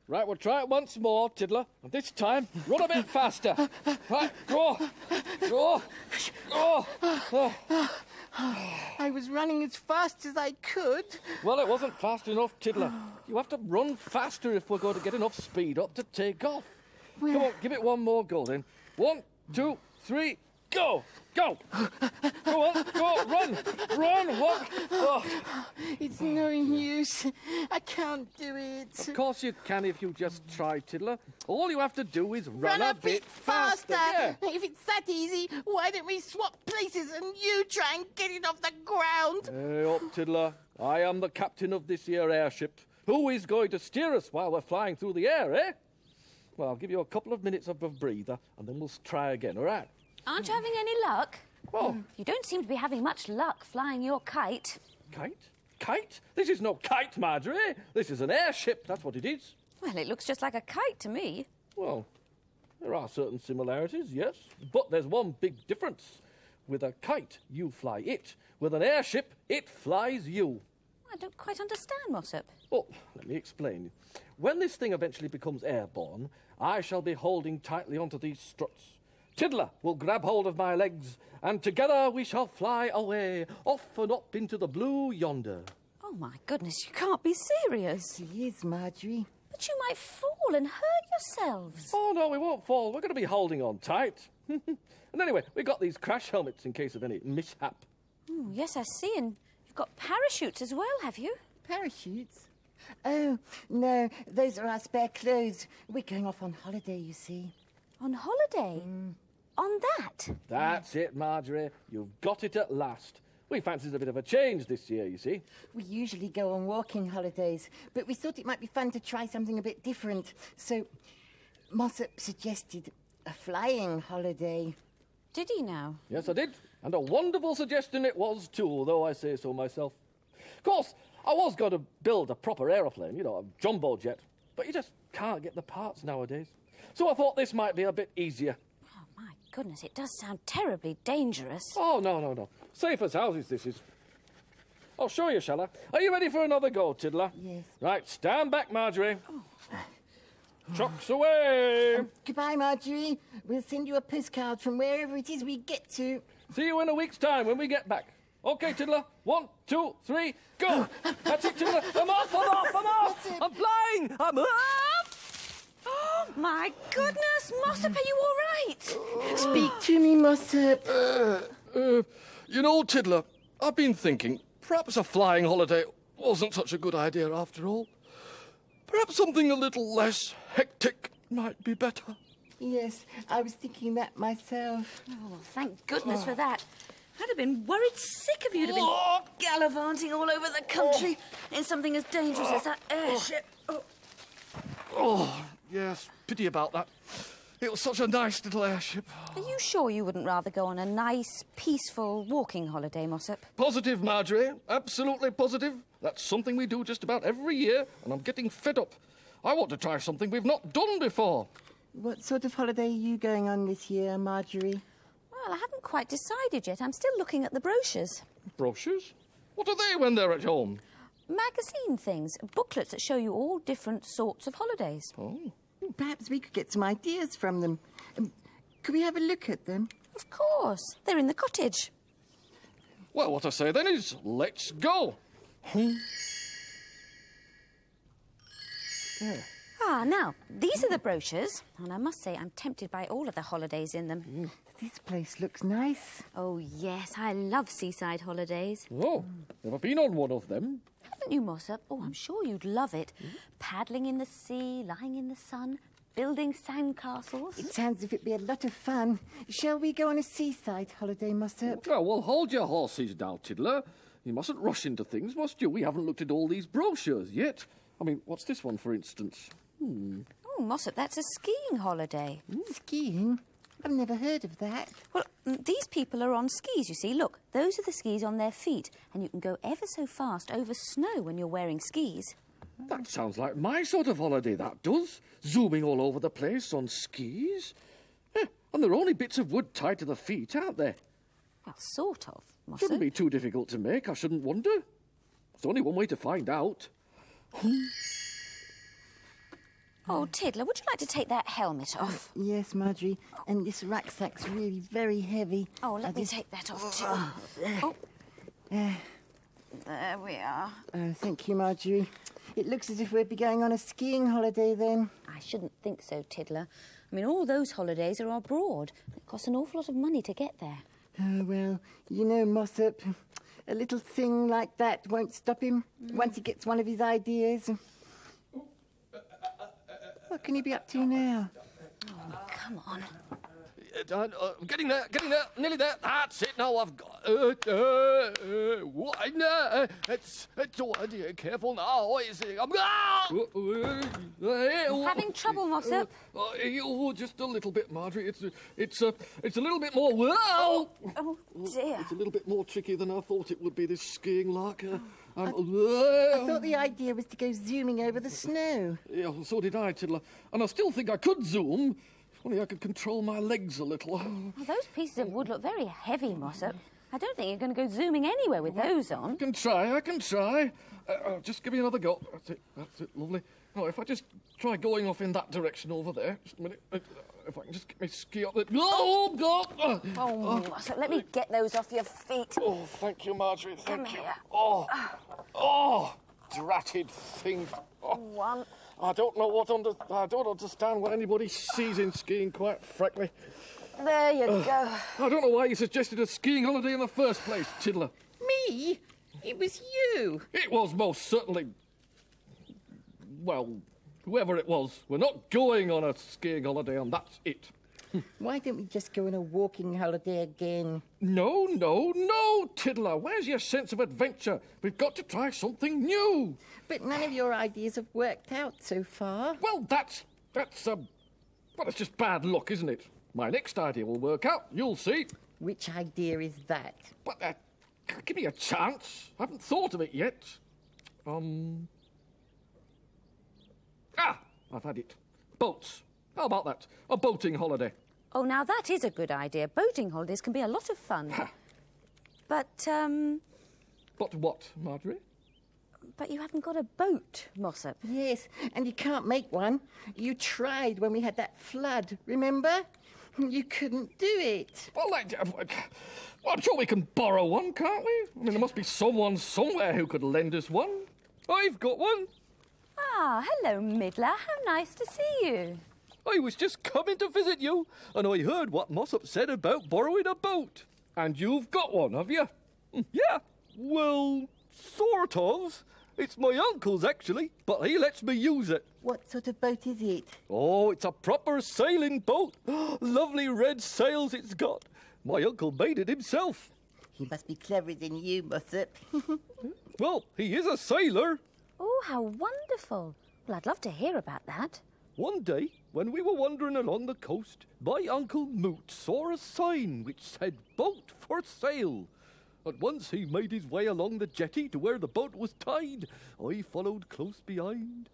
Right, we'll try it once more, Tiddler. And this time, run a bit faster. Right, go. Go. Go. I was running as fast as I could. Well, it wasn't fast enough, Tiddler. You have to run faster if we're going to get enough speed up to take off. Come on, give it one more go then. 1, 2, 3, go! Go! Go on, go, run! Run! What? Oh. It's no use. I can't do it. Of course you can if you just try, Tiddler. All you have to do is run a bit faster. Yeah. If it's that easy, why don't we swap places and you try and get it off the ground? Hey up, Tiddler. I am the captain of this here airship. Who is going to steer us while we're flying through the air, eh? Well, I'll give you a couple of minutes of a breather, and then we'll try again, all right? Aren't you having any luck? Well... You don't seem to be having much luck flying your kite. Kite? Kite? This is no kite, Marjorie. This is an airship, that's what it is. Well, it looks just like a kite to me. Well, there are certain similarities, yes. But there's one big difference. With a kite, you fly it. With an airship, it flies you. I don't quite understand, Mossop. Well, let me explain. When this thing eventually becomes airborne, I shall be holding tightly onto these struts. Tiddler will grab hold of my legs, and together we shall fly away, off and up into the blue yonder. Oh, my goodness, you can't be serious. He is, Marjorie. But you might fall and hurt yourselves. Oh, no, we won't fall. We're going to be holding on tight. And anyway, we've got these crash helmets in case of any mishap. Oh, yes, I see, and you've got parachutes as well, have you? Parachutes? Oh, no, those are our spare clothes. We're going off on holiday, you see. On holiday? On that? That's it, Marjorie. You've got it at last. We fancied a bit of a change this year, you see. We usually go on walking holidays, but we thought it might be fun to try something a bit different. So, Mossop suggested a flying holiday. Did he now? Yes, I did. And a wonderful suggestion it was, too, though I say so myself. Of course, I was going to build a proper aeroplane, a jumbo jet. But you just can't get the parts nowadays. So I thought this might be a bit easier. Oh, my goodness, it does sound terribly dangerous. Oh, no. Safe as houses, this is. I'll show you, shall I? Are you ready for another go, Tiddler? Yes. Right, stand back, Marjorie. Trucks away. Goodbye, Marjorie. We'll send you a postcard from wherever it is we get to. See you in a week's time when we get back. OK, Tiddler. 1, 2, 3, go. That's it, Tiddler. I'm off. I'm flying. I'm up. Oh, my goodness, Mossop, are you all right? Speak to me, Mossop. Tiddler, I've been thinking perhaps a flying holiday wasn't such a good idea after all. Perhaps something a little less hectic might be better. Yes, I was thinking that myself. Oh, thank goodness for that. I'd have been worried sick of you to be gallivanting all over the country in something as dangerous as that airship. Oh, yes, pity about that. It was such a nice little airship. Are you sure you wouldn't rather go on a nice, peaceful walking holiday, Mossop? Positive, Marjorie. Absolutely positive. That's something we do just about every year, and I'm getting fed up. I want to try something we've not done before. What sort of holiday are you going on this year, Marjorie? Well, I haven't quite decided yet. I'm still looking at the brochures. Brochures? What are they when they're at home? Magazine things, booklets that show you all different sorts of holidays. Oh. Perhaps we could get some ideas from them. Could we have a look at them? Of course. They're in the cottage. Well, what I say then is, let's go. There. Ah, now, these are the brochures, and I must say I'm tempted by all of the holidays in them. This place looks nice. Oh, yes, I love seaside holidays. Oh, never been on one of them. Haven't you, Mossop? Oh, I'm sure you'd love it. Paddling in the sea, lying in the sun, building sandcastles. It sounds as if it'd be a lot of fun. Shall we go on a seaside holiday, Mossop? Oh, well, hold your horses now, Tiddler. You mustn't rush into things, must you? We haven't looked at all these brochures yet. I mean, what's this one, for instance? Oh, Mossop, that's a skiing holiday. Skiing? I've never heard of that. Well, these people are on skis, you see. Look, those are the skis on their feet, and you can go ever so fast over snow when you're wearing skis. That sounds like my sort of holiday, that does. Zooming all over the place on skis. And they're only bits of wood tied to the feet, aren't they? Well, sort of, Mossop. Shouldn't be too difficult to make, I shouldn't wonder. There's only one way to find out. Oh, Tiddler, would you like to take that helmet off? Yes, Marjorie. And this rucksack's really very heavy. Oh, let me take that off too. Oh. There we are. Thank you, Marjorie. It looks as if we'd be going on a skiing holiday then. I shouldn't think so, Tiddler. I mean, all those holidays are abroad. It costs an awful lot of money to get there. Oh, well, you know, Mossop, a little thing like that won't stop him once he gets one of his ideas. What can he be up to now? Oh, come on. Getting there, nearly there. That's it. Now I've got. What? It's. Oh, dear, careful now. Having trouble, Mossop? Just a little bit, Marjorie. It's a little bit more. Whoa! Oh, dear. It's a little bit more tricky than I thought it would be. This skiing lark. I thought the idea was to go zooming over the snow. Yeah, so did I, Tiddler. And I still think I could zoom. If only I could control my legs a little. Well, those pieces of wood look very heavy, Mossop. I don't think you're going to go zooming anywhere with those on. I can try. Just give me another go. That's it, lovely. Now, if I just try going off in that direction over there. Just a minute. If I can just get my ski up there. Oh, God! Oh, Mossop, let me get those off your feet. Oh, thank you, Marjorie. Thank Come you. here. Oh, dratted thing. Oh. One. I don't understand what anybody sees in skiing, quite frankly. There you go. I don't know why you suggested a skiing holiday in the first place, Tiddler. Me? It was you. It was most certainly... Well, whoever it was, we're not going on a skiing holiday, and that's it. Why don't we just go on a walking holiday again? No, Tiddler. Where's your sense of adventure? We've got to try something new. But none of your ideas have worked out so far. Well, that's it's just bad luck, isn't it? My next idea will work out. You'll see. Which idea is that? But, give me a chance. I haven't thought of it yet. I've had it. Boats. How about that? A boating holiday. Oh, now that is a good idea. Boating holidays can be a lot of fun. But what, Marjorie? But you haven't got a boat, Mossop. Yes, and you can't make one. You tried when we had that flood, remember? You couldn't do it. Well, I'm sure we can borrow one, can't we? I mean, there must be someone somewhere who could lend us one. I've got one. Ah, hello, Middler. How nice to see you. I was just coming to visit you, and I heard what Mossop said about borrowing a boat. And you've got one, have you? Yeah, well, sort of. It's my uncle's, actually, but he lets me use it. What sort of boat is it? Oh, it's a proper sailing boat. Lovely red sails it's got. My uncle made it himself. He must be cleverer than you, Mossop. Well, he is a sailor. Oh, how wonderful. Well, I'd love to hear about that. One day, when we were wandering along the coast, my Uncle Moot saw a sign which said boat for sale. At once he made his way along the jetty to where the boat was tied. I followed close behind.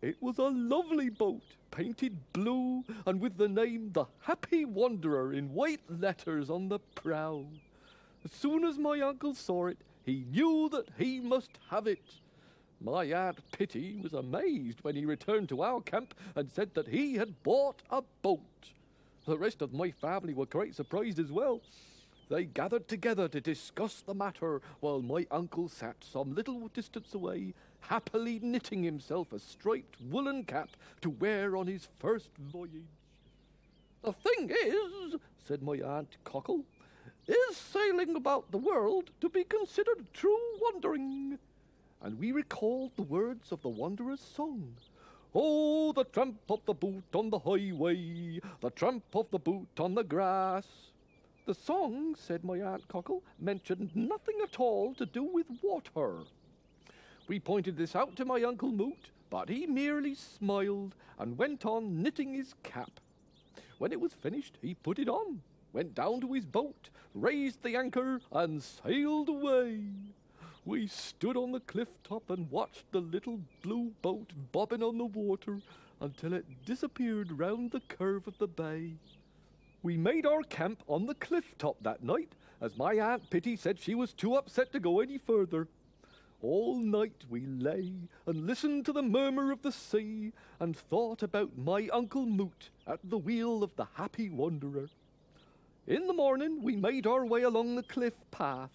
It was a lovely boat, painted blue and with the name The Happy Wanderer in white letters on the prow. As soon as my uncle saw it, he knew that he must have it. My Aunt Pitty was amazed when he returned to our camp and said that he had bought a boat. The rest of my family were quite surprised as well. They gathered together to discuss the matter while my uncle sat some little distance away, happily knitting himself a striped woolen cap to wear on his first voyage. The thing is, said my Aunt Cockle, is sailing about the world to be considered true wandering? And we recalled the words of the wanderer's song. Oh, the tramp of the boot on the highway, the tramp of the boot on the grass. The song, said my Aunt Cockle, mentioned nothing at all to do with water. We pointed this out to my Uncle Moot, but he merely smiled and went on knitting his cap. When it was finished, he put it on, went down to his boat, raised the anchor, and sailed away. We stood on the cliff top and watched the little blue boat bobbing on the water until it disappeared round the curve of the bay. We made our camp on the cliff top that night, as my Aunt Pitty said she was too upset to go any further. All night we lay and listened to the murmur of the sea and thought about my Uncle Moot at the wheel of the Happy Wanderer. In the morning we made our way along the cliff path.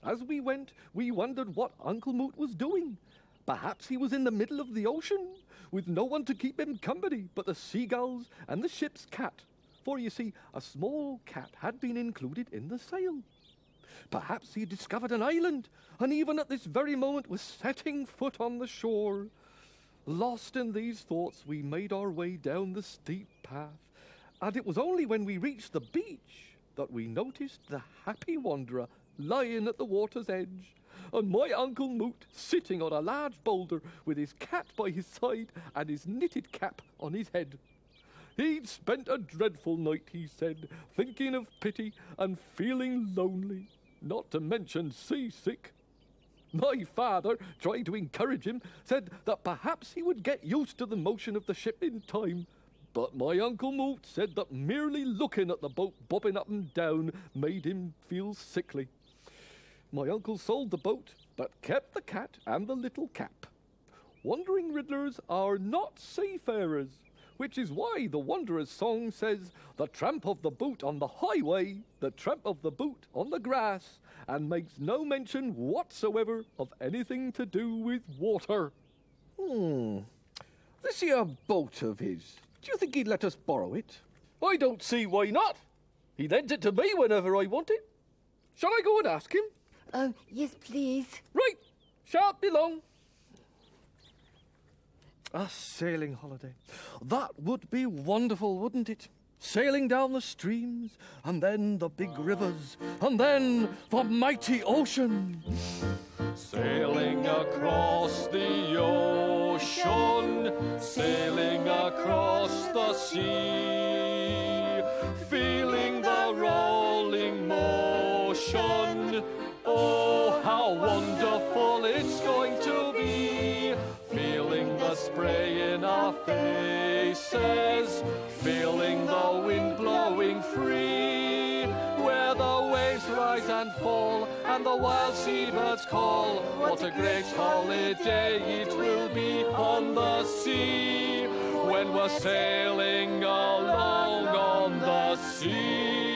As we went, we wondered what Uncle Moot was doing. Perhaps he was in the middle of the ocean, with no one to keep him company but the seagulls and the ship's cat. For, you see, a small cat had been included in the sail. Perhaps he discovered an island, and even at this very moment was setting foot on the shore. Lost in these thoughts, we made our way down the steep path, and it was only when we reached the beach that we noticed the Happy Wanderer lying at the water's edge, and my Uncle Moot sitting on a large boulder with his cat by his side and his knitted cap on his head. He'd spent a dreadful night, he said, thinking of Pitty and feeling lonely, not to mention seasick. My father, trying to encourage him, said that perhaps he would get used to the motion of the ship in time. But my Uncle Moot said that merely looking at the boat bobbing up and down made him feel sickly. My uncle sold the boat, but kept the cat and the little cap. Wandering Riddlers are not seafarers, which is why the Wanderer's song says, "The tramp of the boot on the highway, the tramp of the boot on the grass," and makes no mention whatsoever of anything to do with water. This here boat of his, do you think he'd let us borrow it? I don't see why not. He lent it to me whenever I want it. Shall I go and ask him? Oh, yes, please. Right, shan't be long. A sailing holiday. That would be wonderful, wouldn't it? Sailing down the streams, and then the big rivers, and then the mighty ocean. Sailing across the ocean, sailing across the sea, feeling the rolling motion. Oh, how wonderful it's going to be, feeling the spray in our faces, feeling the wind blowing free, where the waves rise and fall and the wild seabirds call. What a great holiday it will be on the sea, when we're sailing along on the sea.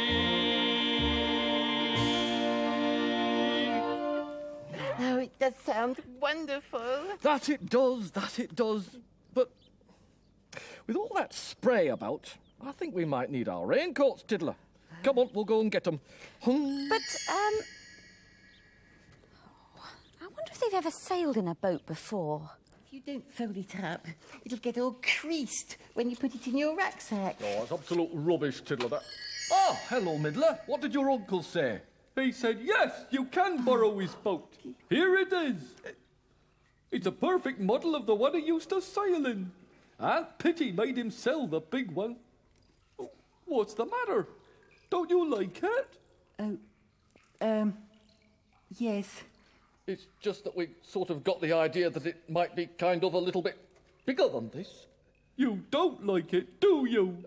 Oh, it does sound wonderful. That it does, that it does. But with all that spray about, I think we might need our raincoats, Tiddler. Come on, we'll go and get them. But, I wonder if they've ever sailed in a boat before. If you don't fold it up, it'll get all creased when you put it in your rucksack. Oh, it's absolute rubbish, Tiddler, that. Oh, hello, Middler. What did your uncle say? He said, yes, you can borrow his boat. Here it is. It's a perfect model of the one he used to sail in. Aunt Pitty made him sell the big one. What's the matter? Don't you like it? Oh, yes. It's just that we sort of got the idea that it might be kind of a little bit bigger than this. You don't like it, do you?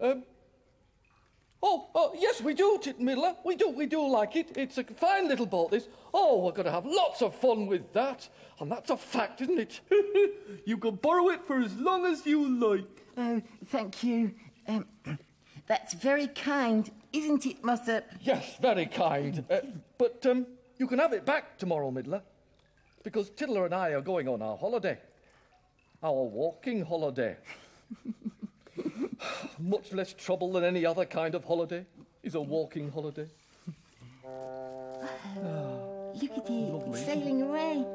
Oh, yes, we do, Middler. We do like it. It's a fine little boat, this. Oh, we're going to have lots of fun with that. And that's a fact, isn't it? You can borrow it for as long as you like. Oh, thank you. That's very kind, isn't it, Mossop? Yes, very kind. But you can have it back tomorrow, Middler, because Tiddler and I are going on our holiday. Our walking holiday. Much less trouble than any other kind of holiday is a walking holiday. Look at it, sailing away.